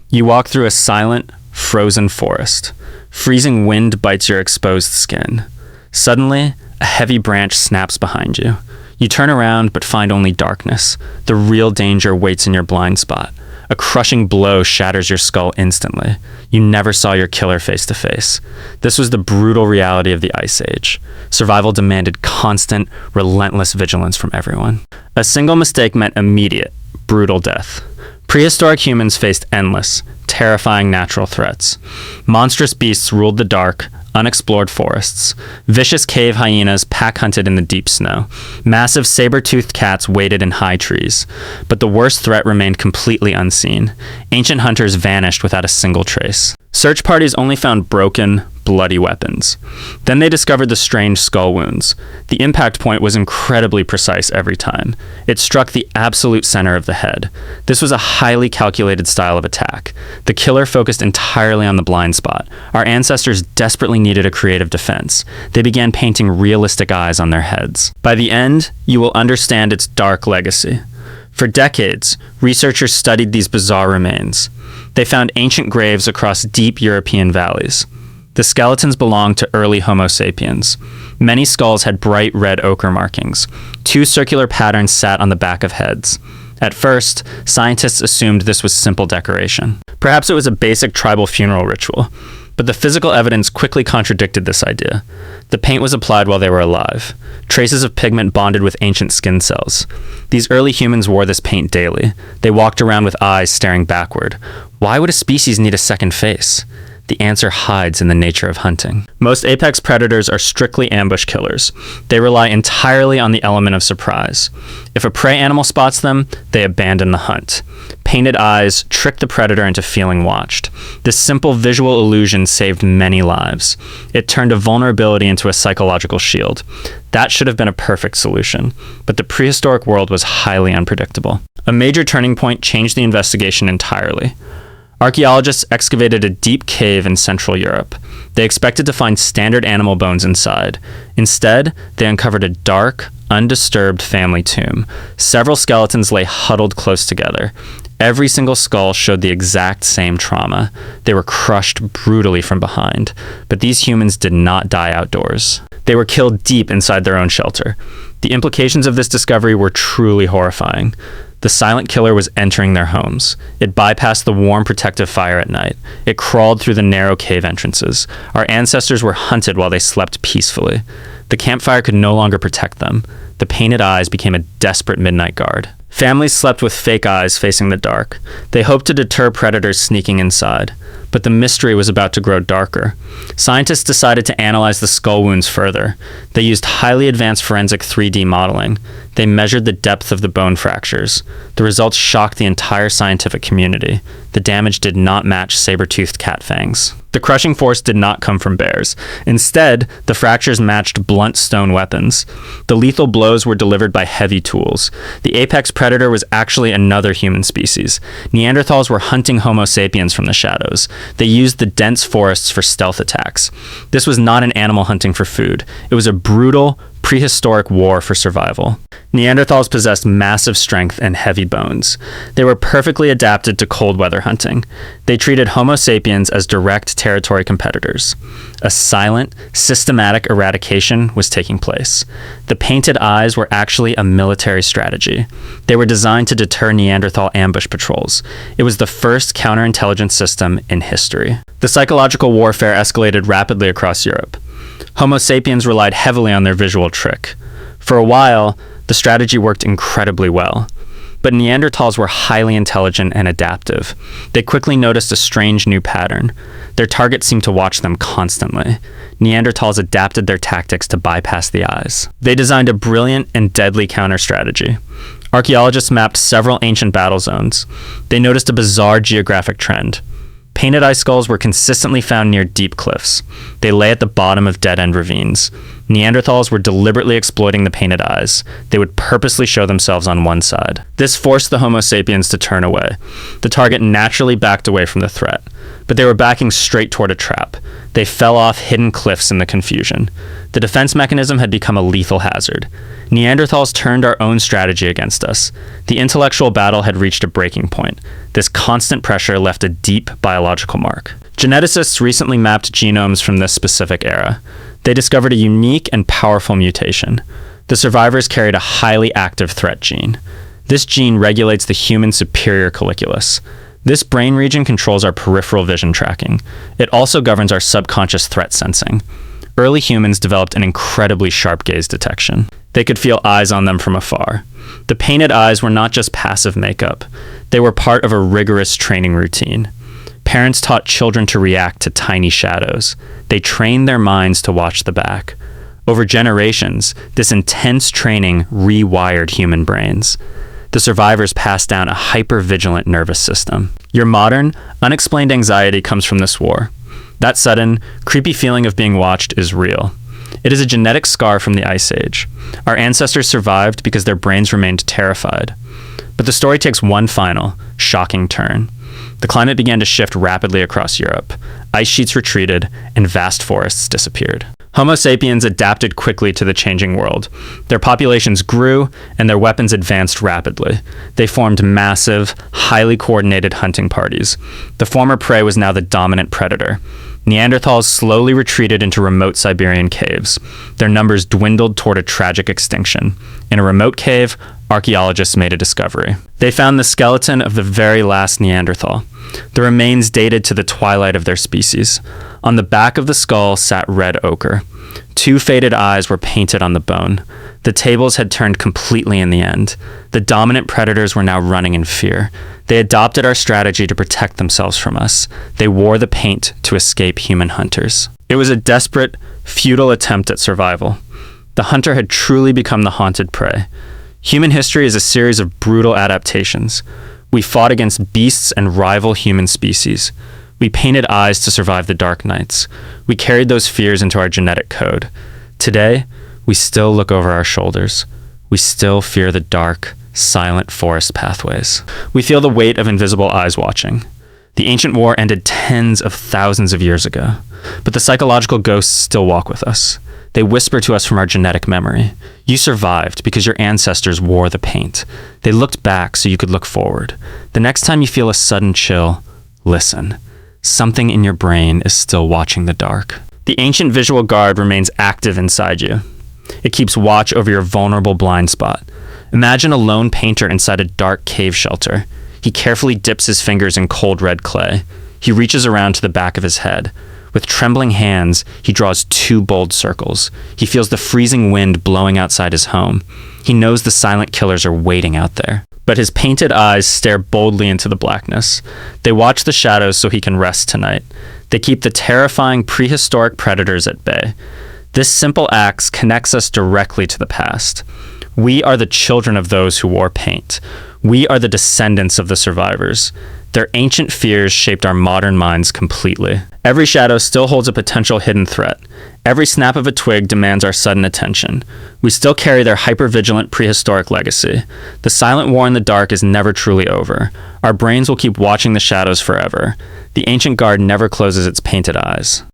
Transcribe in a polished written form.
You walk through a silent, frozen forest. Freezing wind bites your exposed skin. Suddenly, a heavy branch snaps behind you. You turn around but find only darkness. The real danger waits in your blind spot. A crushing blow shatters your skull instantly. You never saw your killer face to face. This was the brutal reality of the Ice Age. Survival demanded constant, relentless vigilance from everyone. A single mistake meant immediate, brutal death. Prehistoric humans faced endless, terrifying natural threats. Monstrous beasts ruled the dark, unexplored forests. Vicious cave hyenas pack-hunted in the deep snow. Massive saber-toothed cats waited in high trees. But the worst threat remained completely unseen. Ancient hunters vanished without a single trace. Search parties only found broken, bloody weapons. Then they discovered the strange skull wounds. The impact point was incredibly precise every time. It struck the absolute center of the head. This was a highly calculated style of attack. The killer focused entirely on the blind spot. Our ancestors desperately needed a creative defense. They began painting realistic eyes on their heads. By the end, you will understand its dark legacy. For decades, researchers studied these bizarre remains. They found ancient graves across deep European valleys. The skeletons belonged to early Homo sapiens. Many skulls had bright red ochre markings. 2 circular patterns sat on the back of heads. At first, scientists assumed this was simple decoration. Perhaps it was a basic tribal funeral ritual, but the physical evidence quickly contradicted this idea. The paint was applied while they were alive. Traces of pigment bonded with ancient skin cells. These early humans wore this paint daily. They walked around with eyes staring backward. Why would a species need a second face? The answer hides in the nature of hunting. Most apex predators are strictly ambush killers. They rely entirely on the element of surprise. If a prey animal spots them, they abandon the hunt. Painted eyes trick the predator into feeling watched. This simple visual illusion saved many lives. It turned a vulnerability into a psychological shield. That should have been a perfect solution, but the prehistoric world was highly unpredictable. A major turning point changed the investigation entirely. Archaeologists excavated a deep cave in Central Europe. They expected to find standard animal bones inside. Instead, they uncovered a dark, undisturbed family tomb. Several skeletons lay huddled close together. Every single skull showed the exact same trauma. They were crushed brutally from behind. But these humans did not die outdoors. They were killed deep inside their own shelter. The implications of this discovery were truly horrifying. The silent killer was entering their homes. It bypassed the warm protective fire at night. It crawled through the narrow cave entrances. Our ancestors were hunted while they slept peacefully. The campfire could no longer protect them. The painted eyes became a desperate midnight guard. Families slept with fake eyes facing the dark. They hoped to deter predators sneaking inside. But the mystery was about to grow darker. Scientists decided to analyze the skull wounds further. They used highly advanced forensic 3D modeling. They measured the depth of the bone fractures. The results shocked the entire scientific community. The damage did not match saber-toothed cat fangs. The crushing force did not come from bears. Instead, the fractures matched blunt stone weapons. The lethal blows were delivered by heavy tools. The apex predator was actually another human species. Neanderthals were hunting Homo sapiens from the shadows. They used the dense forests for stealth attacks. This was not an animal hunting for food. It was a brutal, prehistoric war for survival. Neanderthals possessed massive strength and heavy bones. They were perfectly adapted to cold weather hunting. They treated Homo sapiens as direct territory competitors. A silent, systematic eradication was taking place. The painted eyes were actually a military strategy. They were designed to deter Neanderthal ambush patrols. It was the first counterintelligence system in history. The psychological warfare escalated rapidly across Europe. Homo sapiens relied heavily on their visual trick. For a while, the strategy worked incredibly well. But Neanderthals were highly intelligent and adaptive. They quickly noticed a strange new pattern. Their targets seemed to watch them constantly. Neanderthals adapted their tactics to bypass the eyes. They designed a brilliant and deadly counter-strategy. Archaeologists mapped several ancient battle zones. They noticed a bizarre geographic trend. Painted eye skulls were consistently found near deep cliffs. They lay at the bottom of dead-end ravines. Neanderthals were deliberately exploiting the painted eyes. They would purposely show themselves on one side. This forced the Homo sapiens to turn away. The target naturally backed away from the threat. but they were backing straight toward a trap. They fell off hidden cliffs in the confusion. The defense mechanism had become a lethal hazard. Neanderthals turned our own strategy against us. The intellectual battle had reached a breaking point. This constant pressure left a deep biological mark. Geneticists recently mapped genomes from this specific era. They discovered a unique and powerful mutation. The survivors carried a highly active threat gene. This gene regulates the human superior colliculus. This brain region controls our peripheral vision tracking. It also governs our subconscious threat sensing. Early humans developed an incredibly sharp gaze detection. They could feel eyes on them from afar. The painted eyes were not just passive makeup. They were part of a rigorous training routine. Parents taught children to react to tiny shadows. They trained their minds to watch the back. Over generations, this intense training rewired human brains. The survivors passed down a hyper-vigilant nervous system. Your modern, unexplained anxiety comes from this war. That sudden, creepy feeling of being watched is real. It is a genetic scar from the Ice Age. Our ancestors survived because their brains remained terrified. But the story takes one final, shocking turn. The climate began to shift rapidly across Europe. Ice sheets retreated, and vast forests disappeared. Homo sapiens adapted quickly to the changing world. Their populations grew, and their weapons advanced rapidly. They formed massive, highly coordinated hunting parties. The former prey was now the dominant predator. Neanderthals slowly retreated into remote Siberian caves. Their numbers dwindled toward a tragic extinction. In a remote cave, archaeologists made a discovery. They found the skeleton of the very last Neanderthal. The remains dated to the twilight of their species. On the back of the skull sat red ochre. 2 faded eyes were painted on the bone. The tables had turned completely in the end. The dominant predators were now running in fear. They adopted our strategy to protect themselves from us. They wore the paint to escape human hunters. It was a desperate, futile attempt at survival. The hunter had truly become the haunted prey. Human history is a series of brutal adaptations. We fought against beasts and rival human species. We painted eyes to survive the dark nights. We carried those fears into our genetic code. Today, we still look over our shoulders. We still fear the dark, silent forest pathways. We feel the weight of invisible eyes watching. The ancient war ended tens of thousands of years ago, but the psychological ghosts still walk with us. They whisper to us from our genetic memory. You survived because your ancestors wore the paint. They looked back so you could look forward. The next time you feel a sudden chill, listen. Something in your brain is still watching the dark. The ancient visual guard remains active inside you. It keeps watch over your vulnerable blind spot. Imagine a lone painter inside a dark cave shelter. He carefully dips his fingers in cold red clay. He reaches around to the back of his head. With trembling hands, he draws 2 bold circles. He feels the freezing wind blowing outside his home. He knows the silent killers are waiting out there. But his painted eyes stare boldly into the blackness. They watch the shadows so he can rest tonight. They keep the terrifying prehistoric predators at bay. This simple axe connects us directly to the past. We are the children of those who wore paint. We are the descendants of the survivors. Their ancient fears shaped our modern minds completely. Every shadow still holds a potential hidden threat. Every snap of a twig demands our sudden attention. We still carry their hyper-vigilant prehistoric legacy. The silent war in the dark is never truly over. Our brains will keep watching the shadows forever. The ancient guard never closes its painted eyes.